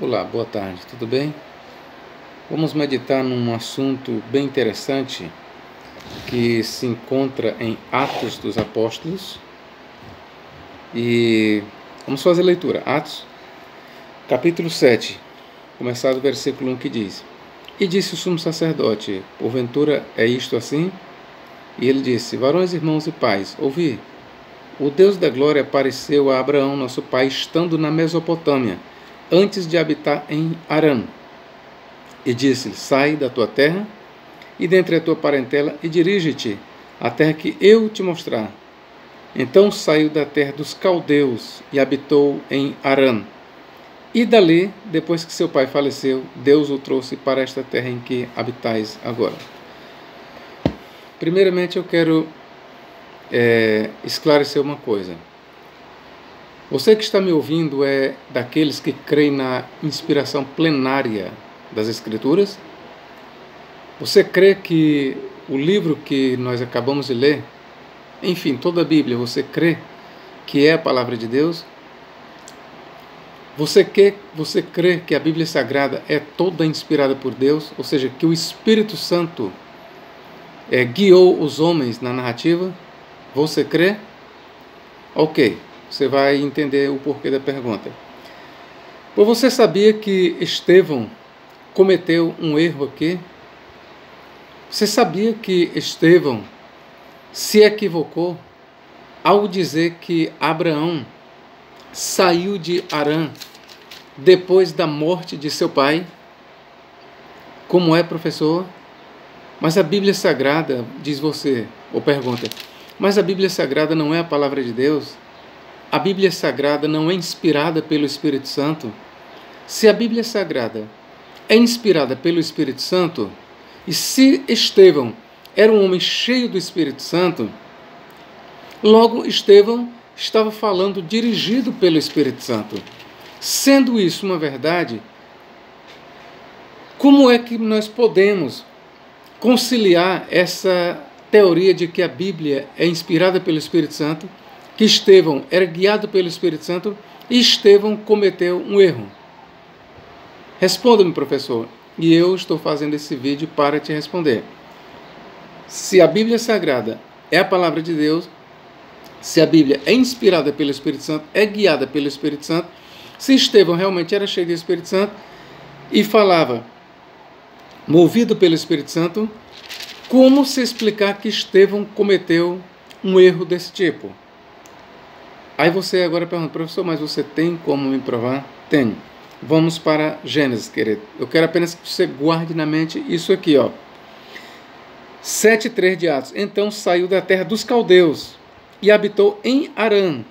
Olá, boa tarde, tudo bem? Vamos meditar num assunto bem interessante que se encontra em Atos dos Apóstolos e vamos fazer a leitura. Atos, capítulo 7, começar do versículo 1 que diz: E disse o sumo sacerdote: Porventura é isto assim? E ele disse: Varões, irmãos e pais, ouvi. O Deus da glória apareceu a Abraão, nosso pai, estando na Mesopotâmia, antes de habitar em Harã. E disse-lhe: Sai da tua terra e dentre a tua parentela e dirige-te à terra que eu te mostrar. Então saiu da terra dos caldeus e habitou em Harã. E dali, depois que seu pai faleceu, Deus o trouxe para esta terra em que habitais agora. Primeiramente eu quero esclarecer uma coisa. Você que está me ouvindo é daqueles que creem na inspiração plenária das Escrituras? Você crê que o livro que nós acabamos de ler, enfim, toda a Bíblia, você crê que é a palavra de Deus? Você crê que a Bíblia Sagrada é toda inspirada por Deus? Ou seja, que o Espírito Santo guiou os homens na narrativa? Você crê? Ok, você vai entender o porquê da pergunta. Pois você sabia que Estevão cometeu um erro aqui? Você sabia que Estevão se equivocou ao dizer que Abraão saiu de Harã depois da morte de seu pai? Como é, professor? Mas a Bíblia Sagrada, diz você, ou pergunta, mas a Bíblia Sagrada não é a palavra de Deus? A Bíblia Sagrada não é inspirada pelo Espírito Santo? Se a Bíblia Sagrada é inspirada pelo Espírito Santo, e se Estevão era um homem cheio do Espírito Santo, logo Estevão estava falando dirigido pelo Espírito Santo. Sendo isso uma verdade, como é que nós podemos conciliar essa teoria de que a Bíblia é inspirada pelo Espírito Santo, que Estevão era guiado pelo Espírito Santo e Estevão cometeu um erro? Responda-me, professor, e eu estou fazendo esse vídeo para te responder. Se a Bíblia Sagrada é a palavra de Deus, se a Bíblia é inspirada pelo Espírito Santo, é guiada pelo Espírito Santo, se Estevão realmente era cheio do Espírito Santo e falava movido pelo Espírito Santo, como se explicar que Estevão cometeu um erro desse tipo? Aí você agora pergunta, professor, mas você tem como me provar? Tenho. Vamos para Gênesis, querido. Eu quero apenas que você guarde na mente isso aqui, ó. 7:3 de Atos. Então saiu da terra dos caldeus e habitou em Harã.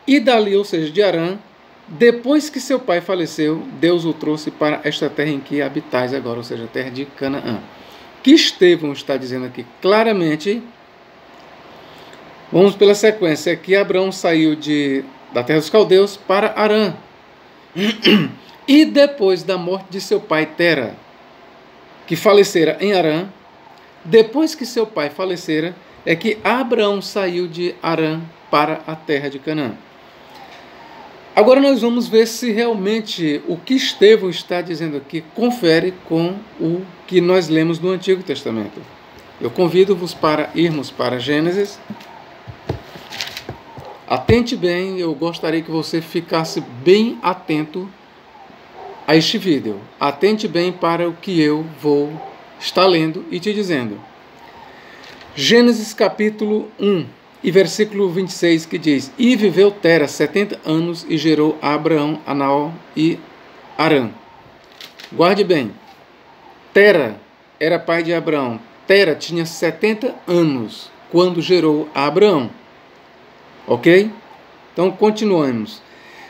E dali, ou seja, de Harã, depois que seu pai faleceu, Deus o trouxe para esta terra em que habitais agora, ou seja, a terra de Canaã. Que Estevão está dizendo aqui claramente, vamos pela sequência, é que Abraão saiu da terra dos caldeus para Harã. E depois da morte de seu pai Tera, que falecera em Harã, depois que seu pai falecera, é que Abraão saiu de Harã para a terra de Canaã. Agora nós vamos ver se realmente o que Estevão está dizendo aqui confere com o que nós lemos no Antigo Testamento. Eu convido-vos para irmos para Gênesis. Atente bem, eu gostaria que você ficasse bem atento a este vídeo. Atente bem para o que eu vou estar lendo e te dizendo. Gênesis capítulo 1 e versículo 26 que diz: E viveu Tera 70 anos e gerou a Abraão, a Naor e Harã. Guarde bem, Tera era pai de Abraão. Tera tinha 70 anos quando gerou a Abraão. Ok? Então continuamos.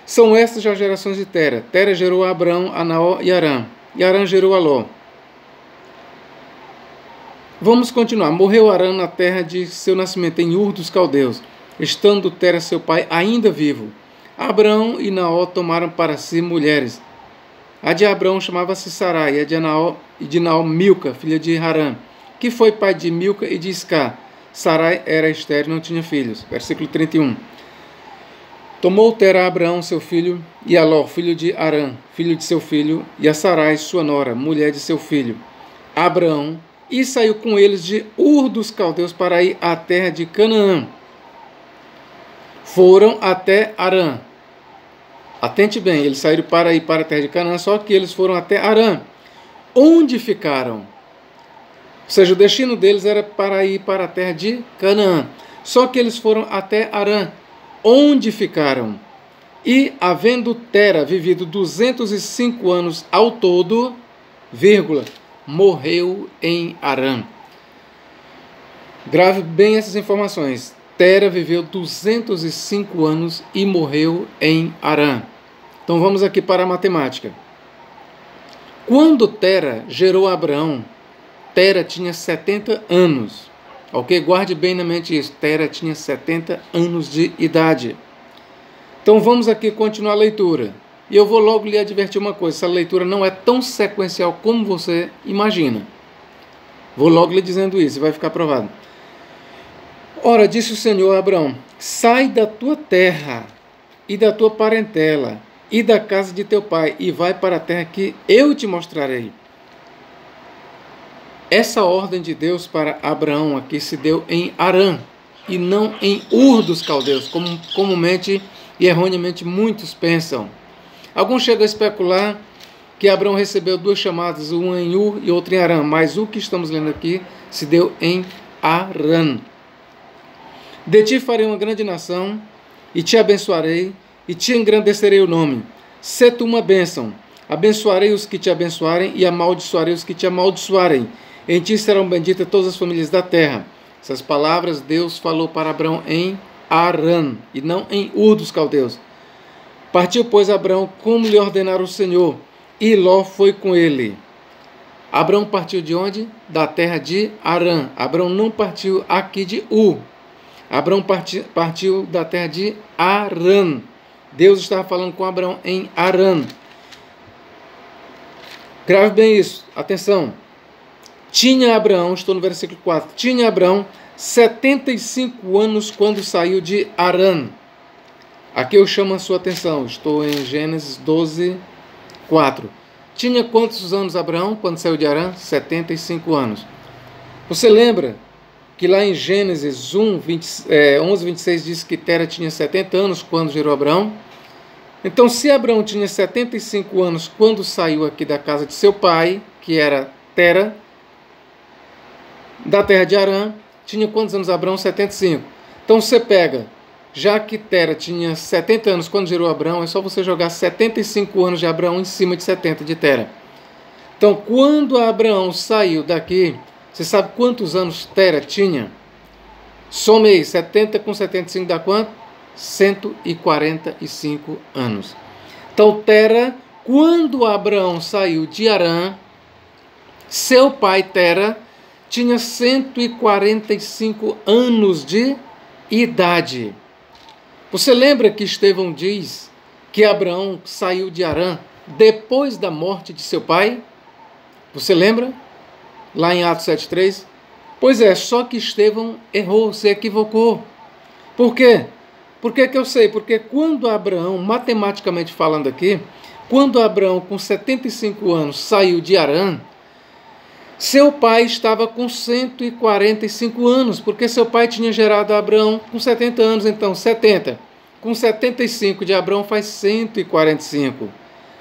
São estas as gerações de Tera. Tera gerou a Abraão, a Naor e Harã. E Harã gerou a Ló. Vamos continuar. Morreu Harã na terra de seu nascimento, em Ur dos Caldeus, estando Tera, seu pai, ainda vivo. Abraão e Naor tomaram para si mulheres. A de Abraão chamava-se Sarai, e a de Naor Milca, filha de Harã, que foi pai de Milca e de Isca. Sarai era estéril e não tinha filhos. Versículo 31. Tomou Tera a Abraão, seu filho, e a Ló, filho de Harã, filho de seu filho, e a Sarai, sua nora, mulher de seu filho, Abraão, e saiu com eles de Ur dos Caldeus para ir à terra de Canaã. Foram até Harã. Atente bem, eles saíram para ir para a terra de Canaã, só que eles foram até Harã. Onde ficaram? Ou seja, o destino deles era para ir para a terra de Canaã. Só que eles foram até Harã. Onde ficaram? E, havendo Tera vivido 205 anos ao todo, vírgula, morreu em Harã. Grave bem essas informações. Tera viveu 205 anos e morreu em Harã. Então vamos aqui para a matemática. Quando Tera gerou Abraão, Tera tinha 70 anos. Ok? Guarde bem na mente isso. Tera tinha 70 anos de idade. Então vamos aqui continuar a leitura. E eu vou logo lhe advertir uma coisa. Essa leitura não é tão sequencial como você imagina. Vou logo lhe dizendo isso e vai ficar provado. Ora, disse o Senhor a Abraão: sai da tua terra e da tua parentela e da casa de teu pai e vai para a terra que eu te mostrarei. Essa ordem de Deus para Abraão aqui se deu em Harã e não em Ur dos Caldeus, como comumente e erroneamente muitos pensam. Alguns chegam a especular que Abraão recebeu duas chamadas, uma em Ur e outra em Harã, mas o que estamos lendo aqui se deu em Harã. De ti farei uma grande nação, e te abençoarei, e te engrandecerei o nome. Sê tu uma bênção. Abençoarei os que te abençoarem, e amaldiçoarei os que te amaldiçoarem. Em ti serão benditas todas as famílias da terra. Essas palavras Deus falou para Abraão em Harã, e não em Ur dos Caldeus. Partiu, pois, Abraão, como lhe ordenara o Senhor, e Ló foi com ele. Abraão partiu de onde? Da terra de Harã. Abraão não partiu aqui de Ur. Abraão partiu da terra de Harã. Deus estava falando com Abraão em Harã. Grave bem isso, atenção. Tinha Abraão, estou no versículo 4, tinha Abraão 75 anos quando saiu de Harã. Aqui eu chamo a sua atenção, estou em Gênesis 12, 4. Tinha quantos anos Abraão quando saiu de Harã? 75 anos. Você lembra que lá em Gênesis 11, 26 diz que Tera tinha 70 anos quando gerou Abraão? Então, se Abraão tinha 75 anos quando saiu aqui da casa de seu pai, que era Tera, da terra de Harã, tinha quantos anos Abraão? 75. Então você pega, já que Tera tinha 70 anos quando gerou Abraão, é só você jogar 75 anos de Abraão em cima de 70 de Tera. Então, quando Abraão saiu daqui, você sabe quantos anos Tera tinha? Some aí, 70 com 75 dá quanto? 145 anos. Então, Tera, quando Abraão saiu de Harã, seu pai Tera tinha 145 anos de idade. Você lembra que Estevão diz que Abraão saiu de Harã depois da morte de seu pai? Você lembra? Lá em Atos 7,3? Pois é, só que Estevão errou, se equivocou. Por quê? Por que eu sei? Porque quando Abraão, matematicamente falando aqui, quando Abraão com 75 anos saiu de Harã, seu pai estava com 145 anos, porque seu pai tinha gerado Abraão com 70 anos, então 70. Com 75 de Abraão faz 145.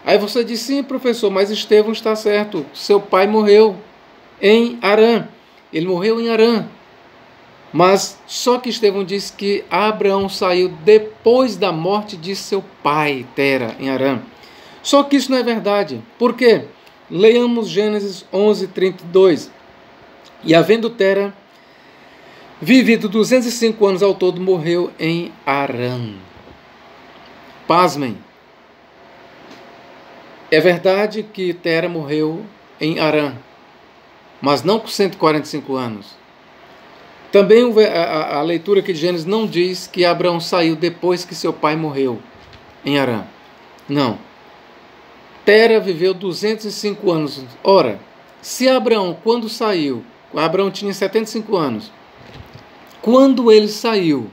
Aí você diz, sim, professor, mas Estevão está certo, seu pai morreu em Harã. Ele morreu em Harã. Mas só que Estevão diz que Abraão saiu depois da morte de seu pai, Tera, em Harã. Só que isso não é verdade. Por quê? Leiamos Gênesis 11, 32. E havendo Tera vivido 205 anos ao todo, morreu em Harã. Pasmem. É verdade que Tera morreu em Harã, mas não com 145 anos. Também a leitura aqui de Gênesis não diz que Abraão saiu depois que seu pai morreu em Harã. Não. Tera viveu 205 anos. Ora, se Abraão, quando saiu, Abraão tinha 75 anos. Quando ele saiu,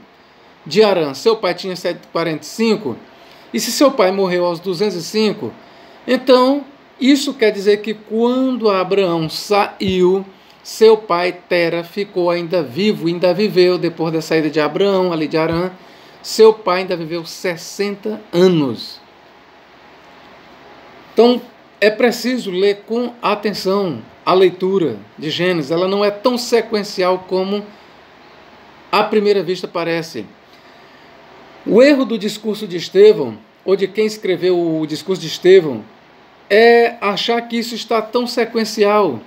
de Harã, seu pai tinha 145, e se seu pai morreu aos 205, então isso quer dizer que quando Abraão saiu, seu pai Tera ficou ainda vivo, ainda viveu, depois da saída de Abraão, ali de Harã, seu pai ainda viveu 60 anos. Então, é preciso ler com atenção a leitura de Gênesis. Ela não é tão sequencial como à primeira vista parece. O erro do discurso de Estevão, ou de quem escreveu o discurso de Estevão, é achar que isso está tão sequencial.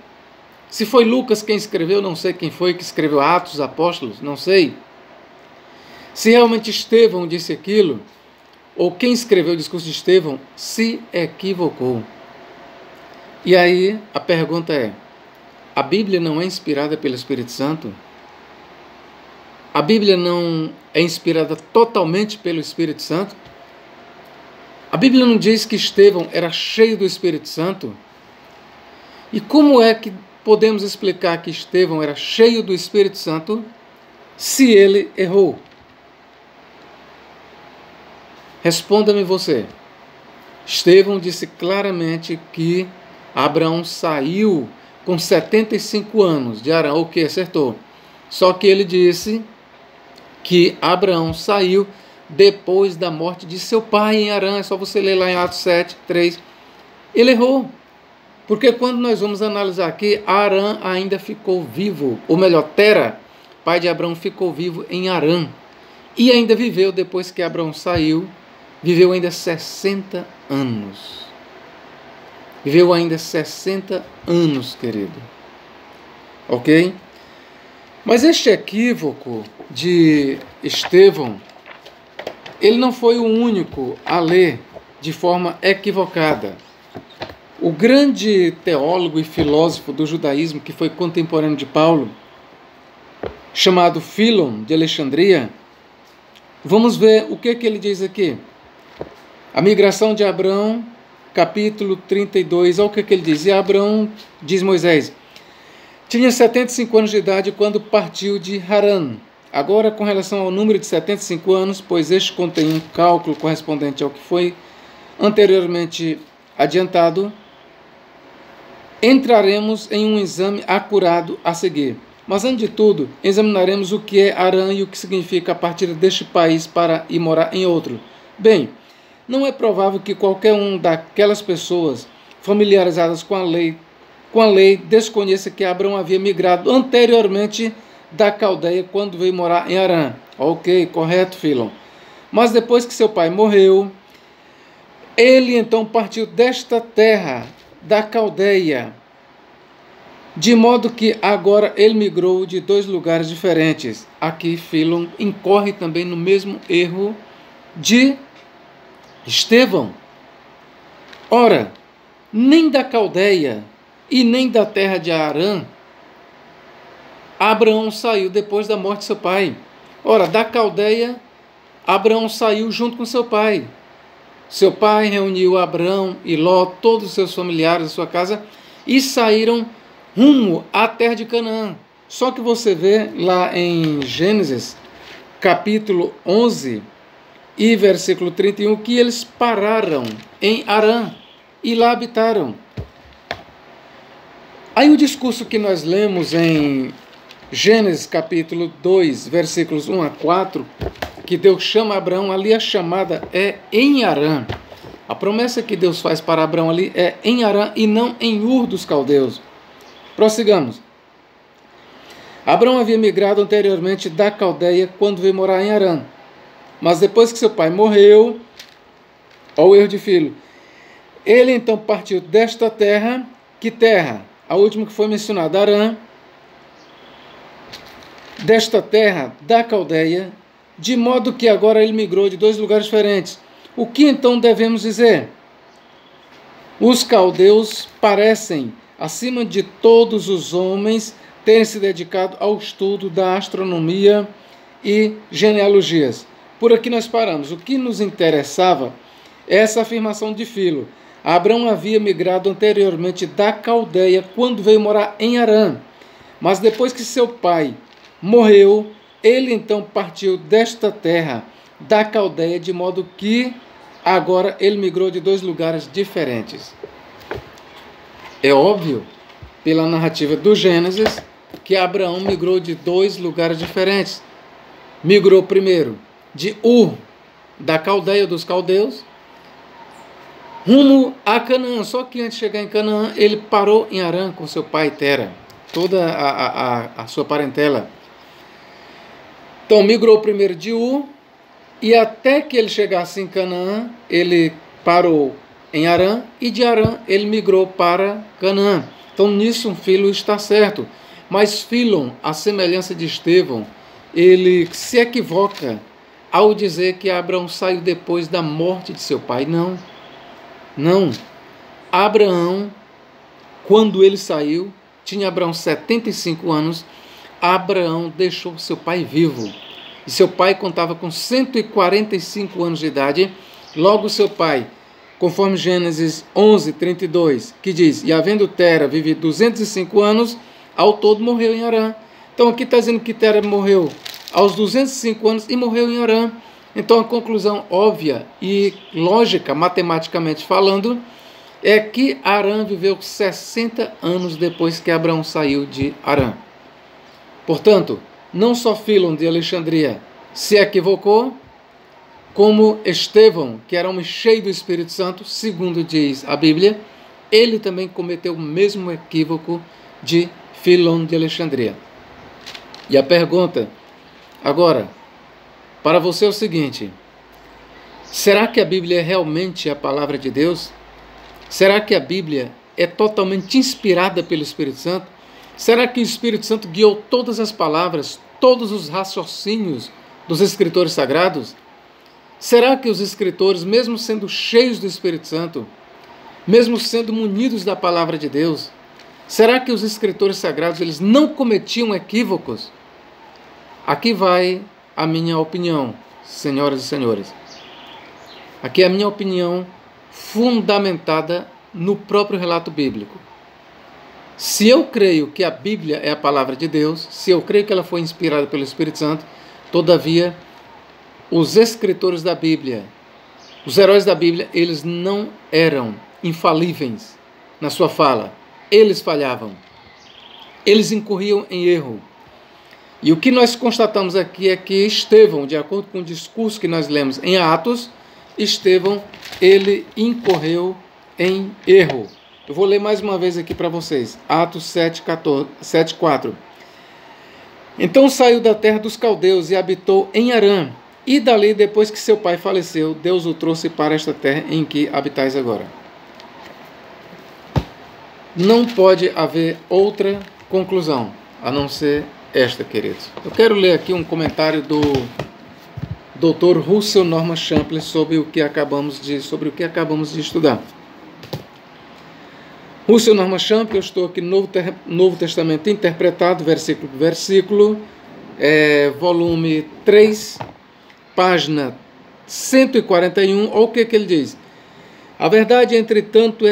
Se foi Lucas quem escreveu, não sei quem foi que escreveu Atos, Apóstolos, não sei. Se realmente Estevão disse aquilo, ou quem escreveu o discurso de Estevão, se equivocou. E aí a pergunta é, a Bíblia não é inspirada pelo Espírito Santo? A Bíblia não é inspirada totalmente pelo Espírito Santo? A Bíblia não diz que Estevão era cheio do Espírito Santo? E como é que podemos explicar que Estevão era cheio do Espírito Santo se ele errou? Responda-me você. Estevão disse claramente que Abraão saiu com 75 anos de Harã, o que acertou. Só que ele disse que Abraão saiu depois da morte de seu pai em Harã. É só você ler lá em Atos 7, 3. Ele errou. Porque quando nós vamos analisar aqui, Harã ainda ficou vivo. Ou melhor, Tera, pai de Abraão, ficou vivo em Harã. E ainda viveu depois que Abraão saiu. Viveu ainda 60 anos. Viveu ainda 60 anos, querido. Ok? Mas este equívoco de Estevão, ele não foi o único a ler de forma equivocada. O grande teólogo e filósofo do judaísmo, que foi contemporâneo de Paulo, chamado Fílon de Alexandria, vamos ver o que ele diz aqui. A migração de Abraão, capítulo 32, olha o que ele diz. E Abraão, diz Moisés, tinha 75 anos de idade quando partiu de Harã. Agora, com relação ao número de 75 anos, pois este contém um cálculo correspondente ao que foi anteriormente adiantado, entraremos em um exame acurado a seguir. Mas, antes de tudo, examinaremos o que é Harã e o que significa a partir deste país para ir morar em outro. Bem, não é provável que qualquer um daquelas pessoas familiarizadas com a lei desconheça que Abraão havia migrado anteriormente da Caldeia quando veio morar em Harã. Ok, correto, Fílon. Mas depois que seu pai morreu, ele então partiu desta terra, da Caldeia, de modo que agora ele migrou de dois lugares diferentes. Aqui Fílon incorre também no mesmo erro de Estevão. Ora, nem da Caldeia e nem da terra de Harã Abraão saiu depois da morte de seu pai. Ora, da Caldeia Abraão saiu junto com seu pai. Seu pai reuniu Abraão e Ló, todos os seus familiares, a sua casa, e saíram rumo à terra de Canaã. Só que você vê lá em Gênesis, capítulo 11, e versículo 31, que eles pararam em Harã e lá habitaram. Aí o discurso que nós lemos em Gênesis capítulo 2, versículos 1 a 4, que Deus chama Abraão, ali a chamada é em Harã. A promessa que Deus faz para Abraão ali é em Harã e não em Ur dos Caldeus. Prossigamos. Abraão havia migrado anteriormente da Caldeia quando veio morar em Harã. Mas depois que seu pai morreu, olha o erro de filho, ele então partiu desta terra, que terra? A última que foi mencionada, Harã, desta terra da Caldeia, de modo que agora ele migrou de dois lugares diferentes. O que então devemos dizer? Os caldeus parecem, acima de todos os homens, terem se dedicado ao estudo da astronomia e genealogias. Por aqui nós paramos. O que nos interessava é essa afirmação de Filo. Abraão havia migrado anteriormente da Caldeia quando veio morar em Harã. Mas depois que seu pai morreu, Ele então partiu desta terra, da Caldeia, de modo que agora ele migrou de 2 lugares diferentes. É óbvio, pela narrativa do Gênesis, que Abraão migrou de 2 lugares diferentes. Migrou primeiro de Ur, da Caldeia dos caldeus, rumo a Canaã. Só que antes de chegar em Canaã, ele parou em Harã com seu pai Tera, toda a sua parentela. Então migrou primeiro de Ur, e até que ele chegasse em Canaã, ele parou em Harã, e de Harã ele migrou para Canaã. Então nisso um Filo está certo. Mas Fílon, à semelhança de Estevão, ele se equivoca ao dizer que Abraão saiu depois da morte de seu pai. Não, não. Abraão, quando ele saiu, tinha Abraão 75 anos, Abraão deixou seu pai vivo. E seu pai contava com 145 anos de idade. Logo seu pai, conforme Gênesis 11:32, que diz: e havendo Tera vivido 205 anos, ao todo morreu em Harã. Então aqui está dizendo que Tera morreu aos 205 anos e morreu em Harã. Então a conclusão óbvia e lógica, matematicamente falando, é que Harã viveu 60 anos depois que Abraão saiu de Harã. Portanto, não só Fílon de Alexandria se equivocou, como Estevão, que era homem cheio do Espírito Santo, segundo diz a Bíblia, ele também cometeu o mesmo equívoco de Fílon de Alexandria. E a pergunta agora para você é o seguinte: será que a Bíblia é realmente a palavra de Deus? Será que a Bíblia é totalmente inspirada pelo Espírito Santo? Será que o Espírito Santo guiou todas as palavras, todos os raciocínios dos escritores sagrados? Será que os escritores, mesmo sendo cheios do Espírito Santo, mesmo sendo munidos da palavra de Deus, será que os escritores sagrados eles não cometiam equívocos? Aqui vai a minha opinião, senhoras e senhores. Aqui é a minha opinião fundamentada no próprio relato bíblico. Se eu creio que a Bíblia é a palavra de Deus, se eu creio que ela foi inspirada pelo Espírito Santo, todavia, os escritores da Bíblia, os heróis da Bíblia, eles não eram infalíveis na sua fala. Eles falhavam. Eles incorriam em erro. E o que nós constatamos aqui é que Estevão, de acordo com o discurso que nós lemos em Atos, Estevão, ele incorreu em erro. Eu vou ler mais uma vez aqui para vocês. Atos 7:4. Então saiu da terra dos caldeus e habitou em Harã. E dali, depois que seu pai faleceu, Deus o trouxe para esta terra em que habitais agora. Não pode haver outra conclusão, a não ser esta, queridos. Eu quero ler aqui um comentário do Dr. Russell Norman Champlin sobre o que acabamos de estudar. Russell Norman Champlin, eu estou aqui no Novo Testamento Interpretado, versículo por versículo, volume 3, página 141, olha o que ele diz. A verdade, entretanto,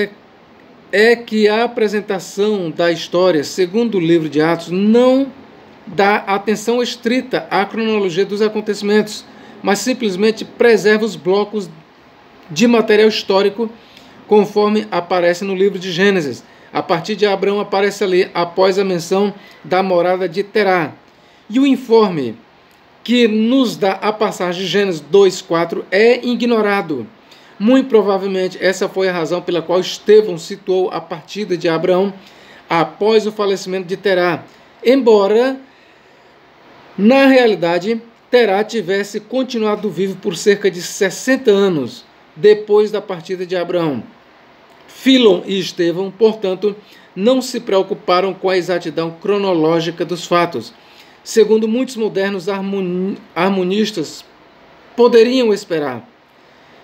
é que a apresentação da história, segundo o livro de Atos, não dá atenção estrita à cronologia dos acontecimentos, mas simplesmente preserva os blocos de material histórico conforme aparece no livro de Gênesis. A partir de Abraão aparece ali após a menção da morada de Terá. E o informe que nos dá a passagem de Gênesis 2:4 é ignorado. Muito provavelmente essa foi a razão pela qual Estevão situou a partida de Abraão após o falecimento de Terá, embora na realidade Terá tivesse continuado vivo por cerca de 60 anos depois da partida de Abraão. Fílon e Estevão, portanto, não se preocuparam com a exatidão cronológica dos fatos, segundo muitos modernos harmonistas poderiam esperar.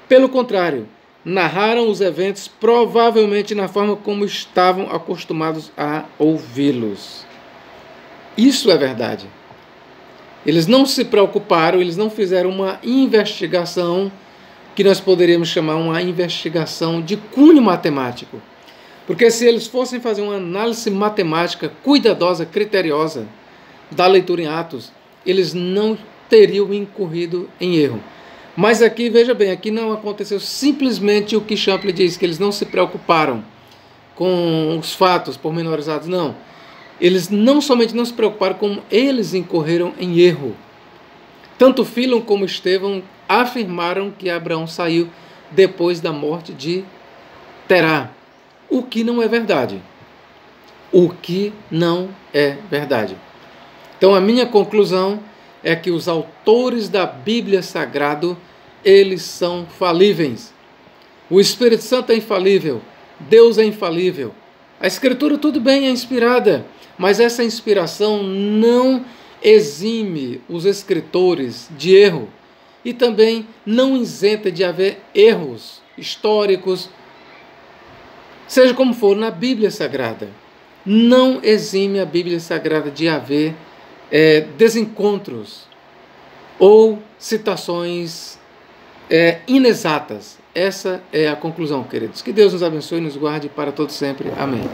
Pelo contrário, narraram os eventos provavelmente na forma como estavam acostumados a ouvi-los. Isso é verdade. Eles não se preocuparam, eles não fizeram uma investigação que nós poderíamos chamar uma investigação de cunho matemático. Porque se eles fossem fazer uma análise matemática cuidadosa, criteriosa da leitura em Atos, eles não teriam incorrido em erro. Mas aqui, veja bem, aqui não aconteceu simplesmente o que Champlin diz, que eles não se preocuparam com os fatos pormenorizados, não. Eles não somente não se preocuparam, como eles incorreram em erro. Tanto Fílon como Estevão afirmaram que Abraão saiu depois da morte de Terá, o que não é verdade. O que não é verdade. Então a minha conclusão é que os autores da Bíblia Sagrada, eles são falíveis. O Espírito Santo é infalível, Deus é infalível. A Escritura, tudo bem, é inspirada, mas essa inspiração não exime os escritores de erro e também não isenta de haver erros históricos, seja como for, na Bíblia Sagrada. Não exime a Bíblia Sagrada de haver desencontros ou citações inexatas. Essa é a conclusão, queridos. Que Deus nos abençoe e nos guarde para todo sempre. Amém.